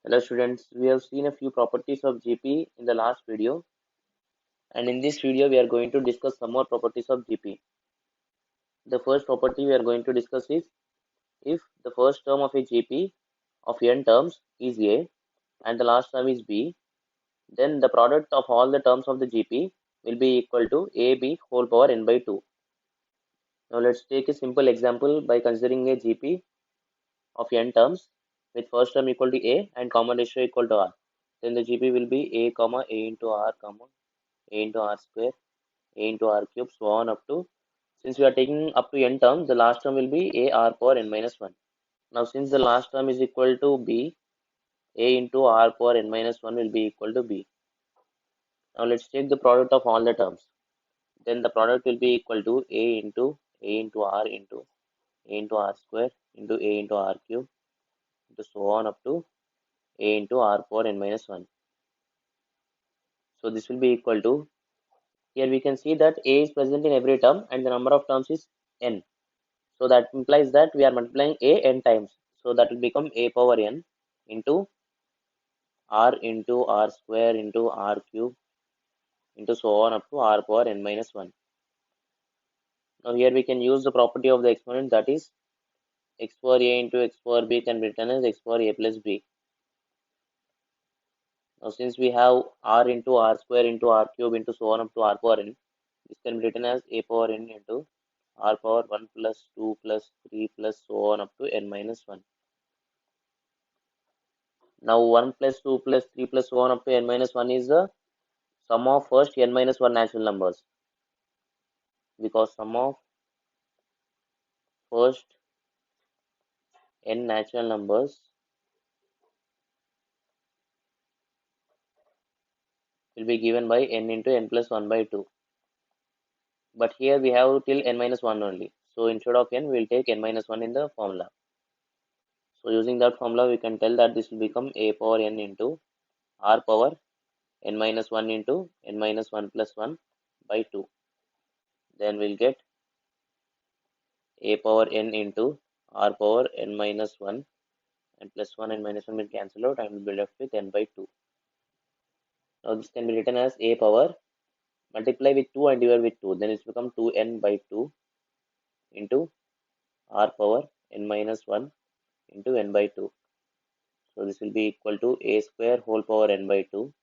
Hello students, we have seen a few properties of GP in the last video, and in this video we are going to discuss some more properties of GP. The first property we are going to discuss is if the first term of a GP of n terms is A and the last term is B, then the product of all the terms of the GP will be equal to AB whole power n by 2. Now let's take a simple example by considering a GP of n terms with first term equal to A and common ratio equal to R. Then the GP will be A comma A into R comma A into R square, A into R cube, so on up to, since we are taking up to n terms, the last term will be A R power n minus 1. Now since the last term is equal to B, A into R power n minus 1 will be equal to B. Now let's take the product of all the terms. Then the product will be equal to A into R into A into R square into A into R cube, into so on up to A into R power n minus 1. So this will be equal to, here we can see that A is present in every term and the number of terms is n. So that implies that we are multiplying A n times. So that will become A power n into R square into R cube into so on up to R power n minus 1. Now here we can use the property of the exponent, that is x power A into x power B can be written as x power A plus B. Now since we have R into R square into R cube into so on up to R power n, this can be written as A power n into R power 1 plus 2 plus 3 plus so on up to n minus 1. Now 1 plus 2 plus 3 plus so on up to n minus 1 is the sum of first n minus 1 natural numbers, because sum of first n natural numbers will be given by n into n plus 1 by 2. But here we have till n minus 1 only. So instead of n, we will take n minus 1 in the formula. So using that formula, we can tell that this will become A power n into R power n minus 1 into n minus 1 plus 1 by 2. Then we'll get A power n into R power n minus 1 and plus 1 and minus 1 will cancel out and will be left with n by 2. Now this can be written as A power, multiply with 2 and divide with 2, then it's become 2n by 2 into R power n minus 1 into n by 2. So this will be equal to A square whole power n by 2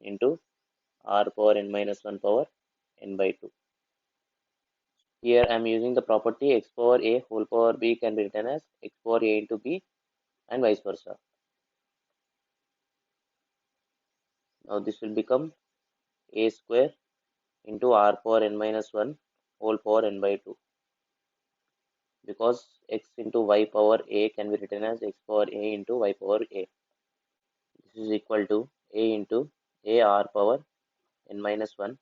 into R power n minus 1 power n by 2. Here I am using the property x power A whole power B can be written as x power A into B and vice versa. Now this will become A square into R power n minus 1 whole power n by 2, because x into y power A can be written as x power A into y power A. This is equal to A into A R power n minus 1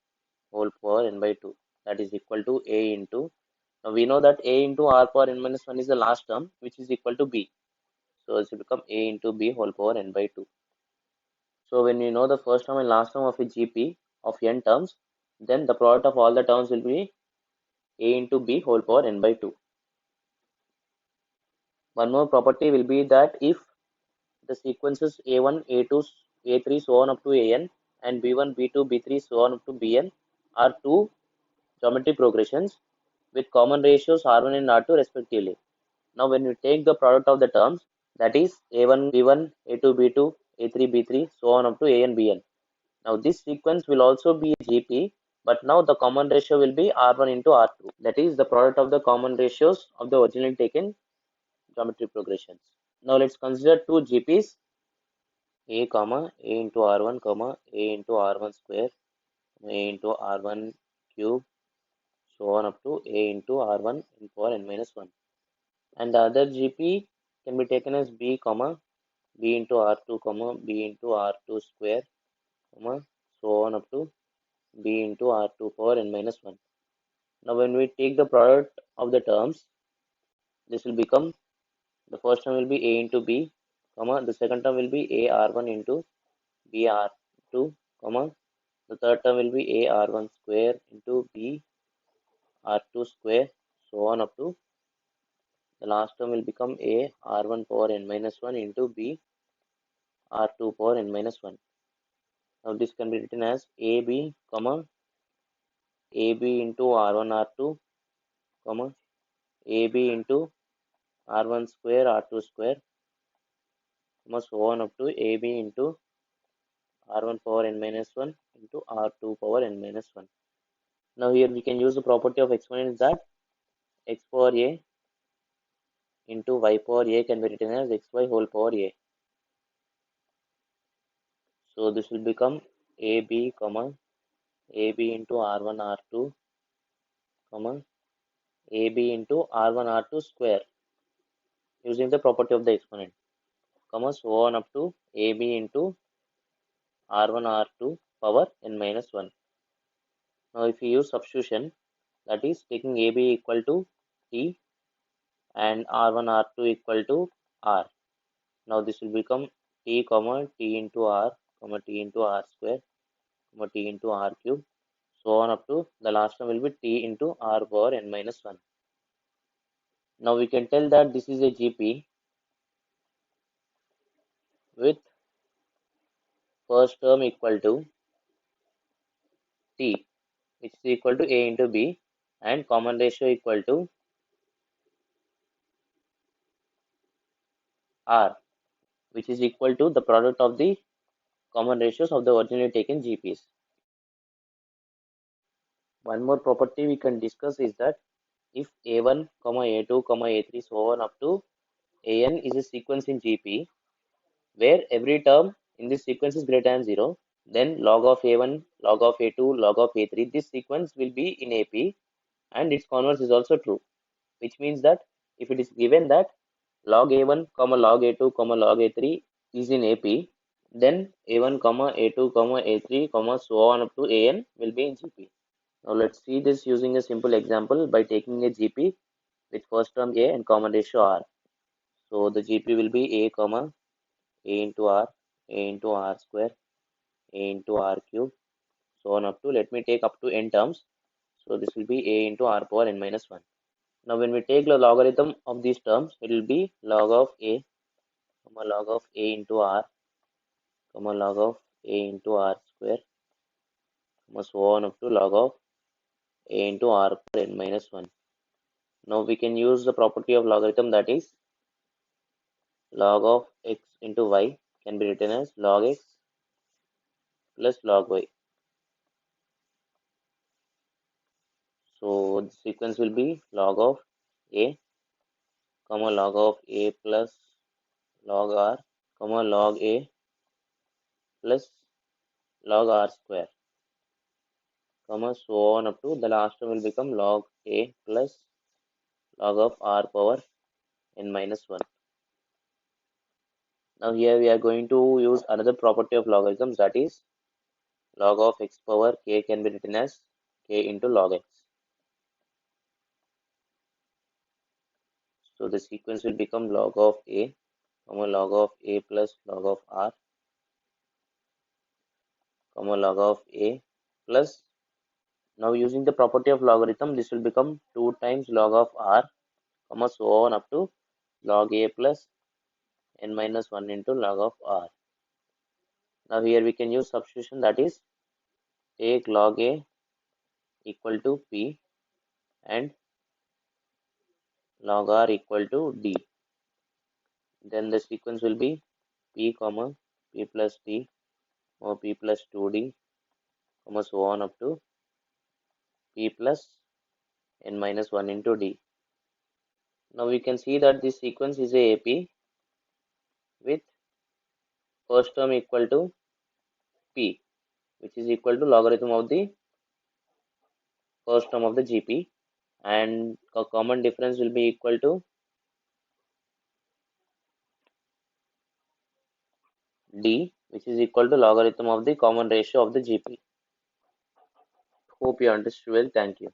whole power n by 2, that is equal to A into, now we know that A into R power n minus 1 is the last term, which is equal to B. So this will become A into B whole power n by 2. So when you know the first term and last term of a GP of n terms, then the product of all the terms will be A into B whole power n by 2. One more property will be that if the sequences A1, A2, A3 so on up to AN and B1, B2, B3 so on up to BN are two geometric progressions with common ratios R1 and R2 respectively. Now when you take the product of the terms, that is A1, B1, A2, B2, A3, B3 so on up to AN, BN. Now this sequence will also be GP, but now the common ratio will be R1 into R2. That is the product of the common ratios of the originally taken geometric progressions. Now let's consider two GPs, A comma A into R1 comma A into R1 square, A into R1 cube, so on up to A into R1 in power n minus 1. And the other GP can be taken as B comma B into R2 comma B into R2 square comma so on up to B into R2 power n minus 1. Now when we take the product of the terms, this will become, the first term will be A into B comma, the second term will be A R1 into B R2 comma, the third term will be A R1 square into B R2 square so on up to, the last term will become A R1 power n minus 1 into B r2 power n minus 1. Now this can be written as ab comma ab into r1 r2 comma ab into r1 square r2 square comma so on up to ab into r1 power n minus 1 into r2 power n minus 1. Now here we can use the property of exponents that x power a into y power a can be written as xy whole power a. So this will become ab comma ab into r1 r2 comma ab into r1 r2 square using the property of the exponent comma so on up to ab into r1 r2 power n minus 1. Now if we use substitution, that is taking ab equal to t and r1 r2 equal to r. Now this will become t comma t into r comma t into r square comma t into r cube so on up to the last one will be t into r power n minus 1. Now we can tell that this is a GP with first term equal to t, which is equal to a into b, and common ratio equal to r, which is equal to the product of the common ratios of the originally taken GPs. One more property we can discuss is that if a1, a2, a3 so on up to an is a sequence in GP where every term in this sequence is greater than 0, then log of a1, log of a2, log of a3, this sequence will be in AP and its converse is also true, which means that if it is given that log a1, log a2, log a3 is in AP, then a1, a2, a3, so on up to an will be in GP. Now let's see this using a simple example by taking a GP with first term a and common ratio r. So the GP will be a comma a into r, a into r square, a into r cube, so on up to, let me take up to n terms. So this will be a into r power n minus 1. Now when we take the logarithm of these terms, it will be log of a, log of a into r, log of a into r square, so on up to log of a into r power n minus 1. Now we can use the property of logarithm, that is log of x into y can be written as log x plus log y. So the sequence will be log of a, log of a plus log r, log a plus log r square, so on up to the last one will become log a plus log of r power n minus 1. Now here we are going to use another property of logarithms, that is log of x power k can be written as k into log x. So the sequence will become log of a, log of a plus log of r, log of a plus, now using the property of logarithm, this will become 2 times log of r, so on up to log a plus n minus 1 into log of r. Now here we can use substitution, that is take log a equal to p and log r equal to d. Then the sequence will be p comma p plus d or p plus 2d so on up to p plus n minus 1 into d. Now we can see that this sequence is a AP with first term equal to p, which is equal to logarithm of the first term of the GP, and a common difference will be equal to d, which is equal to logarithm of the common ratio of the GP. Hope you understood well. Thank you.